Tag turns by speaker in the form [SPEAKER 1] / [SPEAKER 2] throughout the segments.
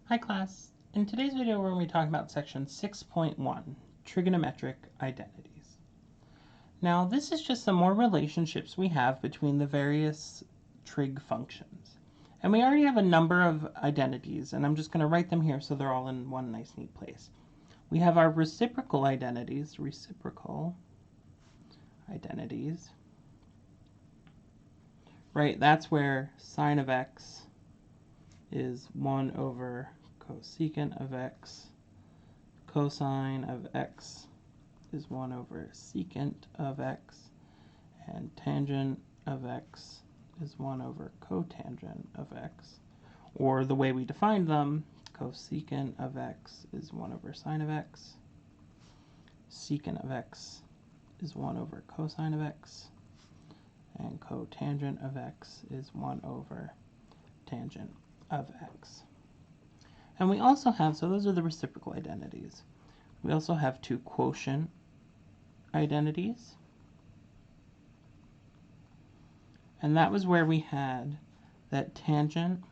[SPEAKER 1] Hi class. In today's video we're going to be talking about section 6.1, trigonometric identities. Now this is just some more relationships we have between the various trig functions. And we already have a number of identities, and I'm just going to write them here so they're all in one nice neat place. We have our reciprocal identities, right? That's where sine of x is 1 over cosecant of x. Cosine of x is 1 over secant of x. And tangent of x is 1 over cotangent of x. Or the way we define them, cosecant of x is 1 over sine of x. Secant of x is 1 over cosine of x. And cotangent of x is 1 over tangent of x. And we also have, so those are the reciprocal identities. We also have two quotient identities. And that was where we had that tangent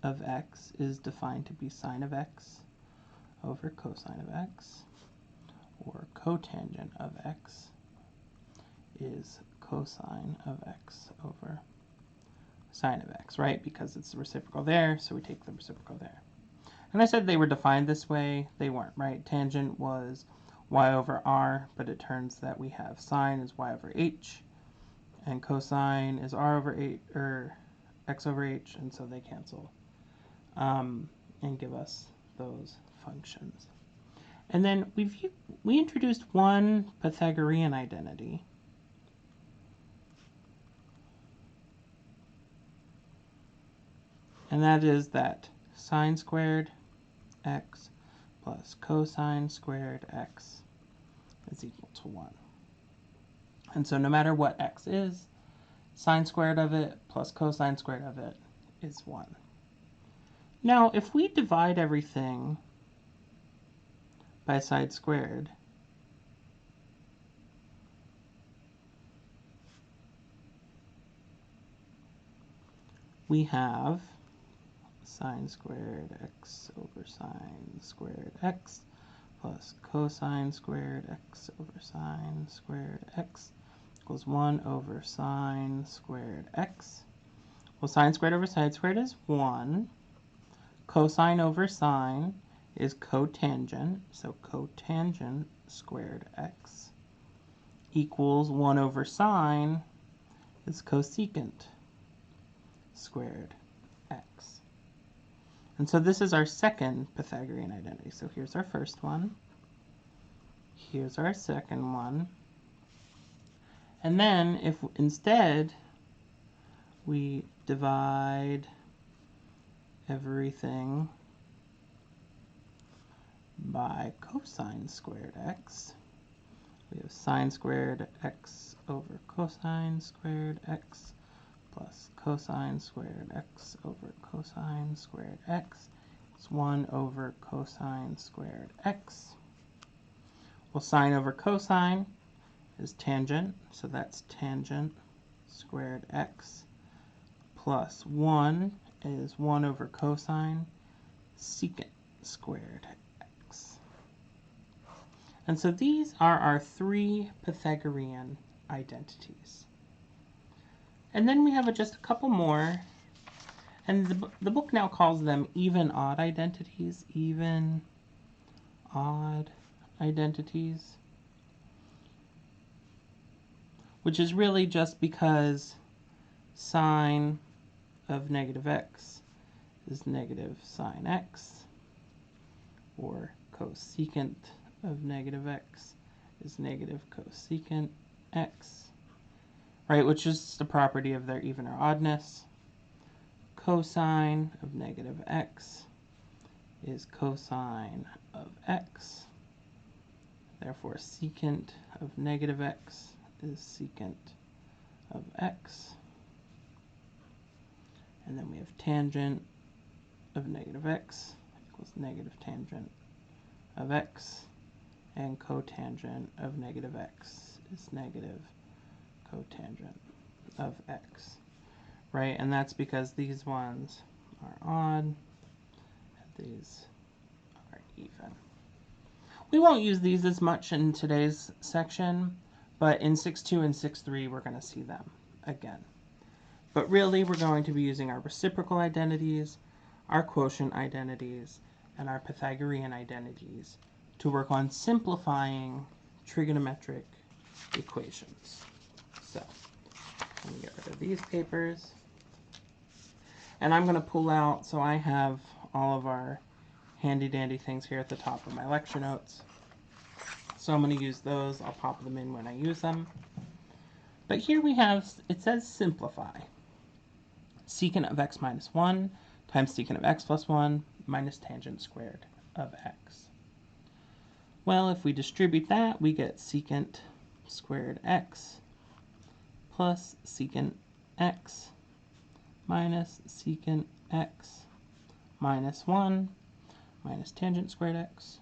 [SPEAKER 1] of x is defined to be sine of x over cosine of x, or cotangent of x is cosine of x over sine of x, right? Because it's the reciprocal there, so we take the reciprocal there. And I said they were defined this way. They weren't, right? Tangent was y over r, but it turns that we have sine is y over h, and cosine is r over h, or x over h, and so they cancel and give us those functions. And then we introduced one Pythagorean identity. And that is that sine squared x plus cosine squared x is equal to 1. And so no matter what x is, sine squared of it plus cosine squared of it is 1. Now, if we divide everything by side squared, we have sine squared x over sine squared x plus cosine squared x over sine squared x equals 1 over sine squared x. Well, sine squared over sine squared is 1. Cosine over sine is cotangent, so cotangent squared x equals 1 over sine is cosecant squared x. And so this is our second Pythagorean identity. So here's our first one. Here's our second one. And then if instead we divide everything by cosine squared x, we have sine squared x over cosine squared x plus cosine squared x over cosine squared x is 1 over cosine squared x. Well, sine over cosine is tangent, so that's tangent squared x, plus 1 is 1 over cosine secant squared x. And so these are our three Pythagorean identities. And then we have just a couple more, and the book now calls them even-odd identities, even-odd identities, which is really just because sine of negative x is negative sine x, or cosecant of negative x is negative cosecant x, right, which is the property of their even or oddness. Cosine of negative x is cosine of x. Therefore, secant of negative x is secant of x. And then we have tangent of negative x equals negative tangent of x. And cotangent of negative x is negative cotangent of x, right? And that's because these ones are odd, and These are even. We won't use these as much in today's section, but in 6.2 and 6.3 we're going to see them again. But really we're going to be using our reciprocal identities, our quotient identities, and our Pythagorean identities to work on simplifying trigonometric equations. So let me get rid of these papers. And I'm going to pull out, so I have all of our handy dandy things here at the top of my lecture notes. So I'm going to use those. I'll pop them in when I use them. But here we have, it says simplify. Secant of x minus 1 times secant of x plus 1 minus tangent squared of x. Well, if we distribute that, we get secant squared x plus secant x minus secant x minus 1 minus tangent squared x.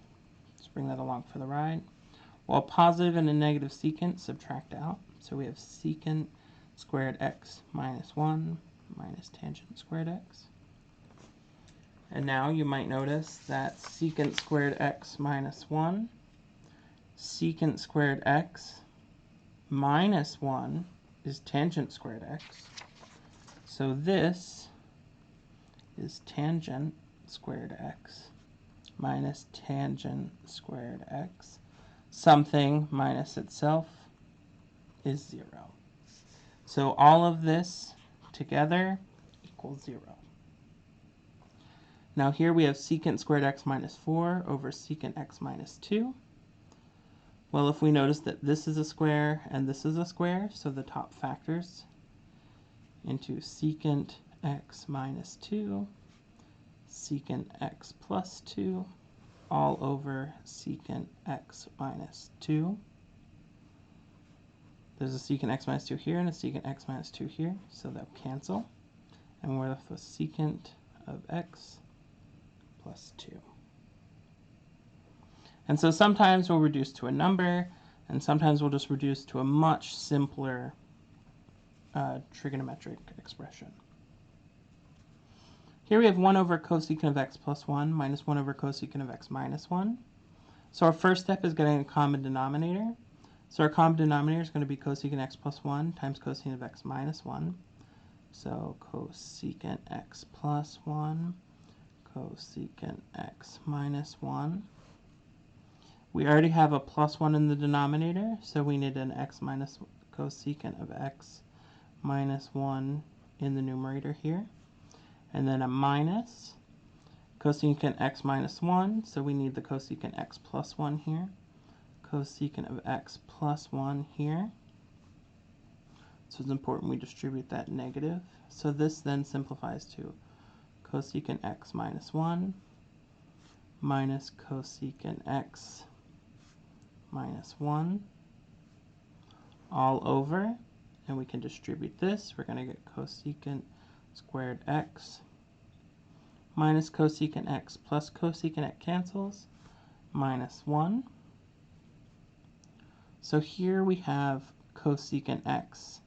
[SPEAKER 1] Let's bring that along for the ride. Well, a positive and a negative secant subtract out. So we have secant squared x minus 1 minus tangent squared x. And now you might notice that secant squared x minus 1, secant squared x minus 1 is tangent squared x. So this is tangent squared x minus tangent squared x. Something minus itself is 0. So all of this together equals 0. Now here we have secant squared x minus 4 over secant x minus 2. Well, if we notice that this is a square and this is a square, so the top factors into secant x minus 2, secant x plus 2, all over secant x minus 2. There's a secant x minus 2 here and a secant x minus 2 here, so they'll cancel. And we're left with secant of x plus 2. And so sometimes we'll reduce to a number, and sometimes we'll just reduce to a much simpler trigonometric expression. Here we have 1 over cosecant of x plus 1 minus 1 over cosecant of x minus 1. So our first step is getting a common denominator. So our common denominator is going to be cosecant x plus 1 times cosecant of x minus 1. So cosecant x plus 1, cosecant x minus 1. We already have a plus 1 in the denominator, so we need an x minus cosecant of x minus 1 in the numerator here. And then a minus cosecant x minus 1, so we need the cosecant x plus 1 here. Cosecant of x plus 1 here. So it's important we distribute that negative. So this then simplifies to cosecant x minus 1 minus cosecant x minus 1 all over, and we can distribute this. We're going to get cosecant squared x minus cosecant x plus cosecant x cancels, minus 1. So here we have cosecant x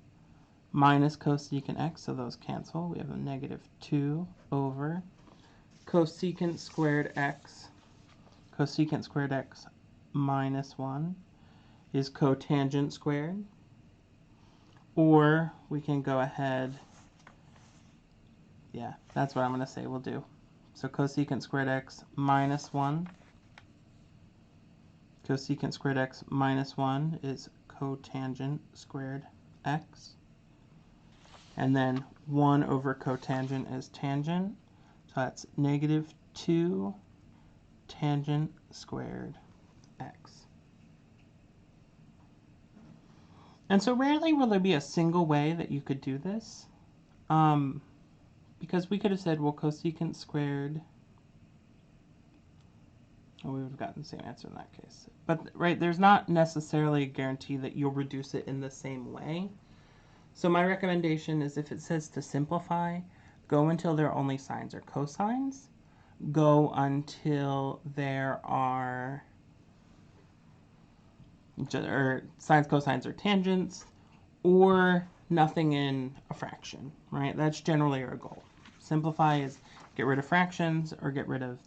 [SPEAKER 1] minus cosecant x, so those cancel. We have a negative 2 over cosecant squared x minus 1 is cotangent squared. Or we can go ahead, yeah, that's what I'm going to say we'll do. So cosecant squared x minus 1, cosecant squared x minus 1 is cotangent squared x. And then 1 over cotangent is tangent. So that's negative 2 tangent squared x. And so rarely will there be a single way that you could do this. Because we could have said, well, cosecant squared, well, we would have gotten the same answer in that case. But, right, there's not necessarily a guarantee that you'll reduce it in the same way. So my recommendation is if it says to simplify, go until there are only sines or cosines. Go until there are sines, cosines, or tangents, or nothing in a fraction, right? That's generally our goal. Simplify is get rid of fractions or get rid of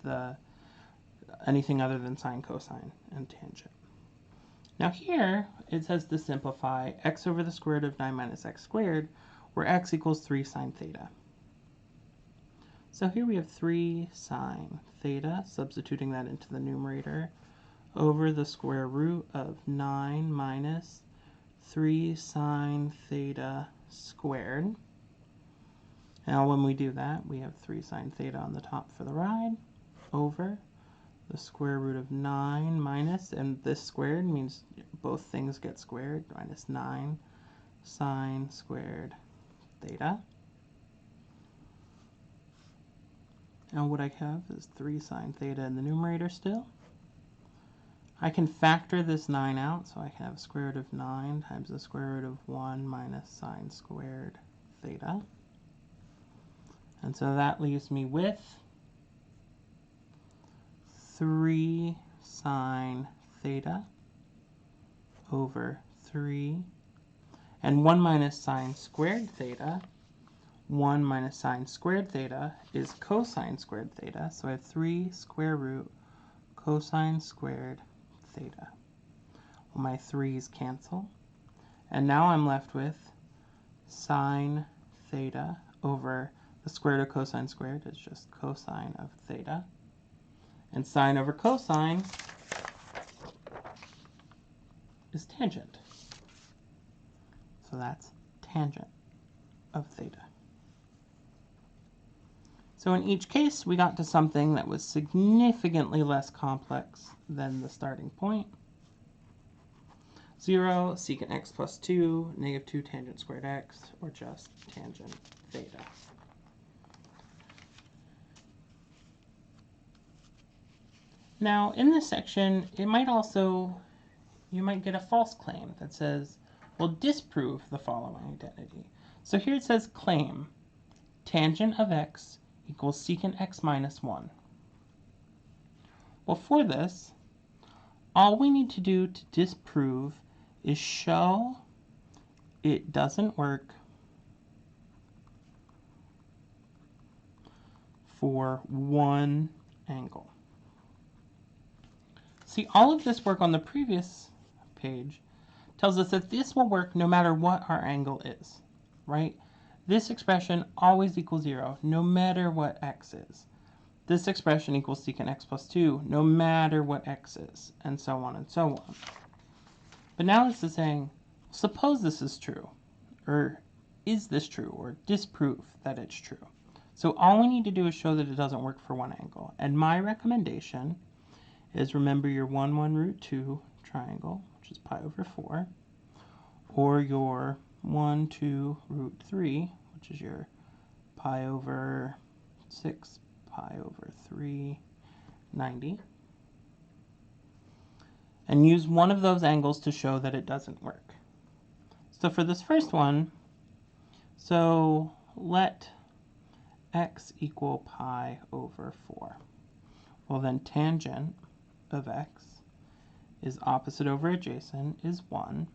[SPEAKER 1] anything other than sine, cosine, and tangent. Now here it says to simplify x over the square root of 9 minus x squared, where x equals 3 sine theta. So here we have 3 sine theta, substituting that into the numerator, over the square root of 9 minus 3 sine theta squared. Now when we do that, we have 3 sine theta on the top for the ride, over the square root of 9 minus, and this squared means both things get squared, minus 9 sine squared theta. Now what I have is 3 sine theta in the numerator still. I can factor this 9 out, so I can have square root of 9 times the square root of 1 minus sine squared theta. And so that leaves me with 3 sine theta over 3, and 1 minus sine squared theta. 1 minus sine squared theta is cosine squared theta, so I have 3 square root cosine squared theta. Well, my 3's cancel, and now I'm left with sine theta over the square root of cosine squared is just cosine of theta. And sine over cosine is tangent. So that's tangent of theta. So in each case, we got to something that was significantly less complex than the starting point. 0, secant x plus 2, negative 2 tangent squared x, or just tangent theta. Now, in this section, you might get a false claim that says, well, disprove the following identity. So here it says claim tangent of x equals secant x minus 1. Well, for this, all we need to do to disprove is show it doesn't work for one angle. See, all of this work on the previous page tells us that this will work no matter what our angle is, right? This expression always equals 0, no matter what x is. This expression equals secant x plus 2, no matter what x is, and so on and so on. But now this is saying, suppose this is true, or is this true, or disprove that it's true. So all we need to do is show that it doesn't work for one angle. And my recommendation is remember your 1, 1, root 2 triangle, which is pi over 4, or your 1, 2, root 3, which is your pi over 6, pi over 3, 90. And use one of those angles to show that it doesn't work. So for this first one, so let x equal pi over 4. Well, then tangent of x is opposite over adjacent is 1.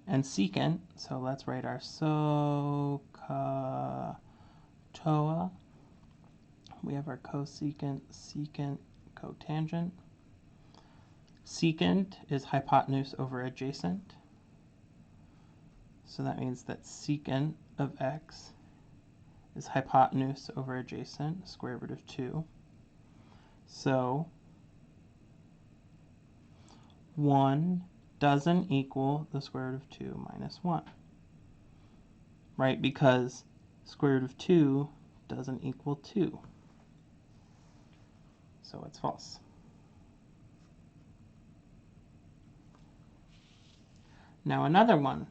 [SPEAKER 1] And secant, so let's write our SOHCAHTOA. We have our cosecant, secant, cotangent. Secant is hypotenuse over adjacent. So that means that secant of x is hypotenuse over adjacent, square root of 2. So 1 doesn't equal the square root of 2 minus 1, right? Because square root of 2 doesn't equal 2. So it's false. Now another one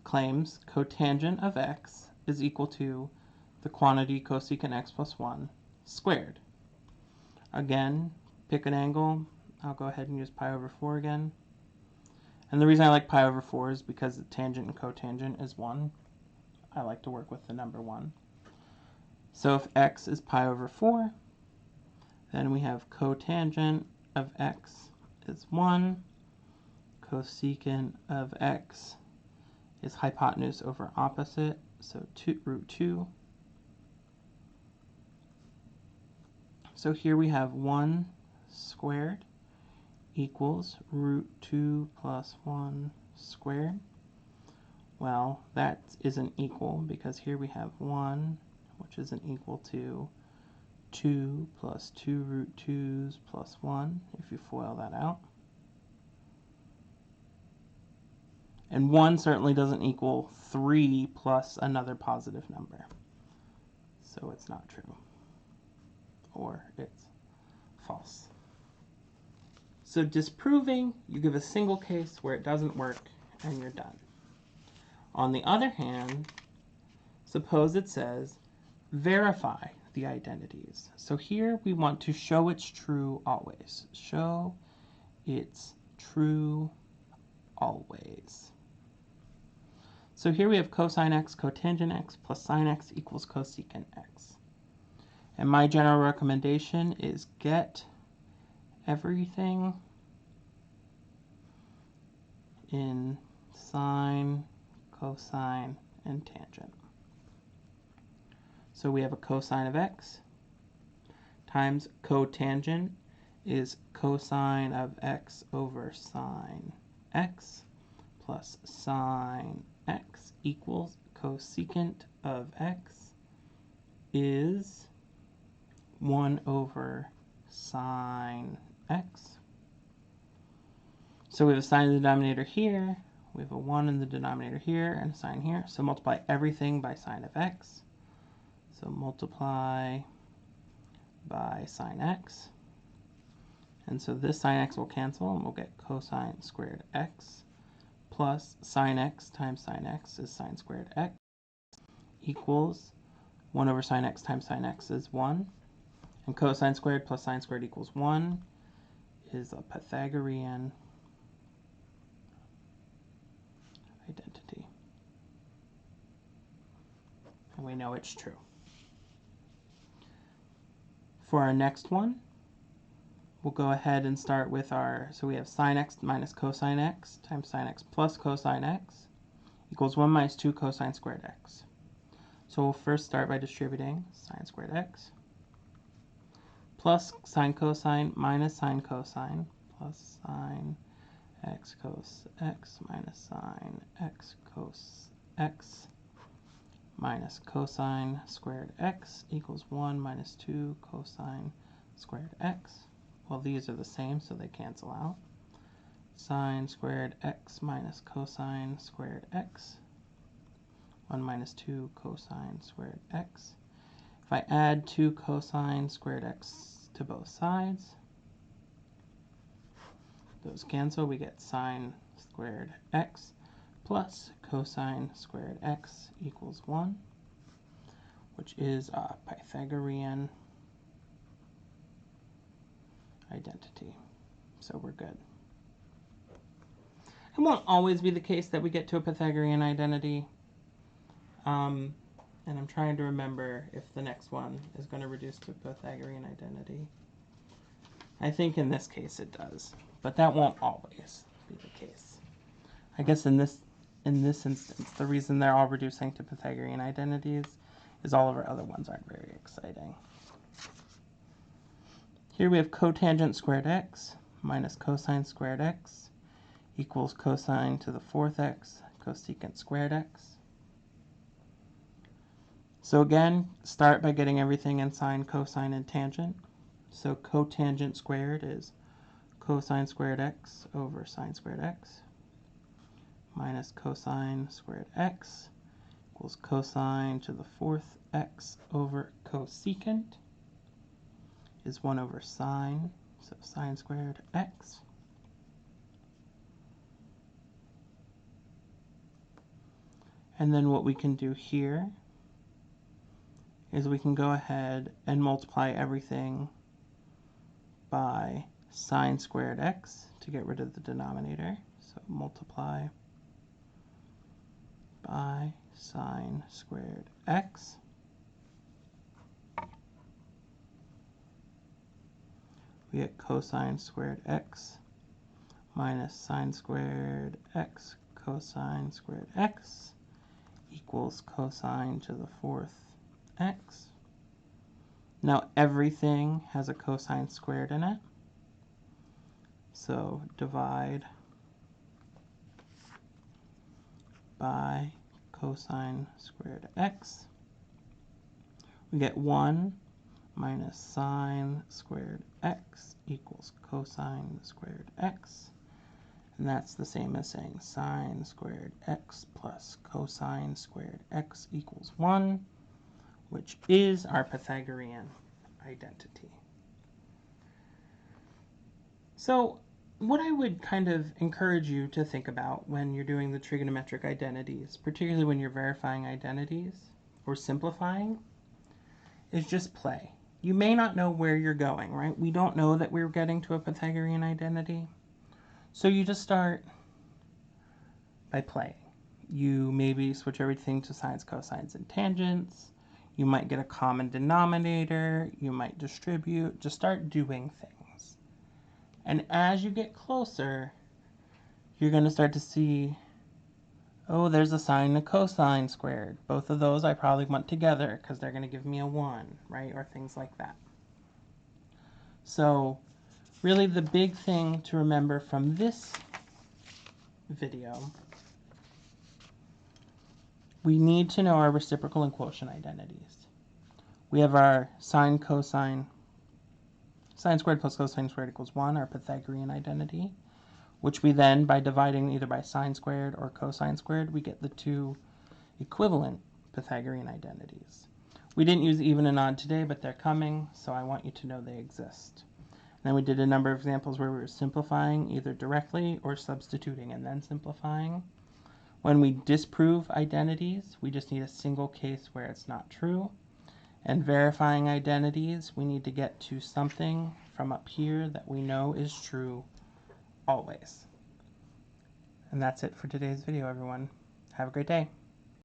[SPEAKER 1] claims cotangent of x is equal to the quantity cosecant x plus 1 squared. Again, pick an angle. I'll go ahead and use pi over 4 again. And the reason I like pi over 4 is because the tangent and cotangent is 1. I like to work with the number 1. So if x is pi over 4, then we have cotangent of x is 1. Cosecant of x is hypotenuse over opposite, so root 2. So here we have 1 squared equals root 2 plus 1 squared. Well, that isn't equal because here we have 1, which isn't equal to 2 plus 2 root 2's plus 1, if you FOIL that out. And 1 certainly doesn't equal 3 plus another positive number. So it's not true. Or it's false. So disproving, you give a single case where it doesn't work and you're done. On the other hand, suppose it says verify the identities. So here we want to show it's true always. Show it's true always. So here we have cosine x, cotangent x, plus sine x equals cosecant x. And my general recommendation is get everything in sine, cosine, and tangent. So we have a cosine of x times cotangent is cosine of x over sine x plus sine x equals cosecant of x is 1 over sine x. So we have a sign in the denominator here, we have a 1 in the denominator here, and a sign here. So multiply everything by sine of x. So multiply by sine x. And so this sine x will cancel, and we'll get cosine squared x plus sine x times sine x is sine squared x equals 1 over sine x times sine x is 1. And cosine squared plus sine squared equals 1 is a Pythagorean identity. And we know it's true. For our next one, we'll go ahead and start with our, so we have sine x minus cosine x times sine x plus cosine x equals 1 minus 2 cosine squared x. So we'll first start by distributing sine squared x plus sine cosine minus sine cosine plus sine x cos x minus sine x cos x minus cosine squared x equals 1 minus 2 cosine squared x. Well, these are the same, so they cancel out. Sine squared x minus cosine squared x. 1 minus 2 cosine squared x. If I add 2 cosine squared x to both sides, those cancel. We get sine squared x plus cosine squared x equals 1, which is a Pythagorean identity. So we're good. It won't always be the case that we get to a Pythagorean identity. And I'm trying to remember if the next one is going to reduce to a Pythagorean identity. I think in this case it does, but that won't always be the case. I guess in this instance, the reason they're all reducing to Pythagorean identities is all of our other ones aren't very exciting. Here we have cotangent squared x minus cosine squared x equals cosine to the 4th x cosecant squared x. So again, start by getting everything in sine, cosine, and tangent. So cotangent squared is cosine squared x over sine squared x minus cosine squared x equals cosine to the 4th x over cosecant is 1 over sine, so sine squared x. And then what we can do here is we can go ahead and multiply everything by sine squared x to get rid of the denominator. So multiply by sine squared x. We get cosine squared x minus sine squared x cosine squared x equals cosine to the 4th x. Now everything has a cosine squared in it. So divide by cosine squared x. We get 1 minus sine squared x equals cosine squared x. And that's the same as saying sine squared x plus cosine squared x equals 1, which is our Pythagorean identity. So what I would kind of encourage you to think about when you're doing the trigonometric identities, particularly when you're verifying identities or simplifying, is just play. You may not know where you're going, right? We don't know that we're getting to a Pythagorean identity. So you just start by playing. You maybe switch everything to sines, cosines, and tangents. You might get a common denominator. You might distribute. Just start doing things. And as you get closer, you're going to start to see, oh, there's a sine and a cosine squared. Both of those I probably want together because they're going to give me a 1, right? Or things like that. So really the big thing to remember from this video, we need to know our reciprocal and quotient identities. We have our sine squared plus cosine squared equals 1, our Pythagorean identity, which we then, by dividing either by sine squared or cosine squared, we get the two equivalent Pythagorean identities. We didn't use even and odd today, but they're coming, so I want you to know they exist. Then we did a number of examples where we were simplifying either directly or substituting and then simplifying. When we disprove identities, we just need a single case where it's not true. And verifying identities, we need to get to something from up here that we know is true always. And that's it for today's video, everyone. Have a great day.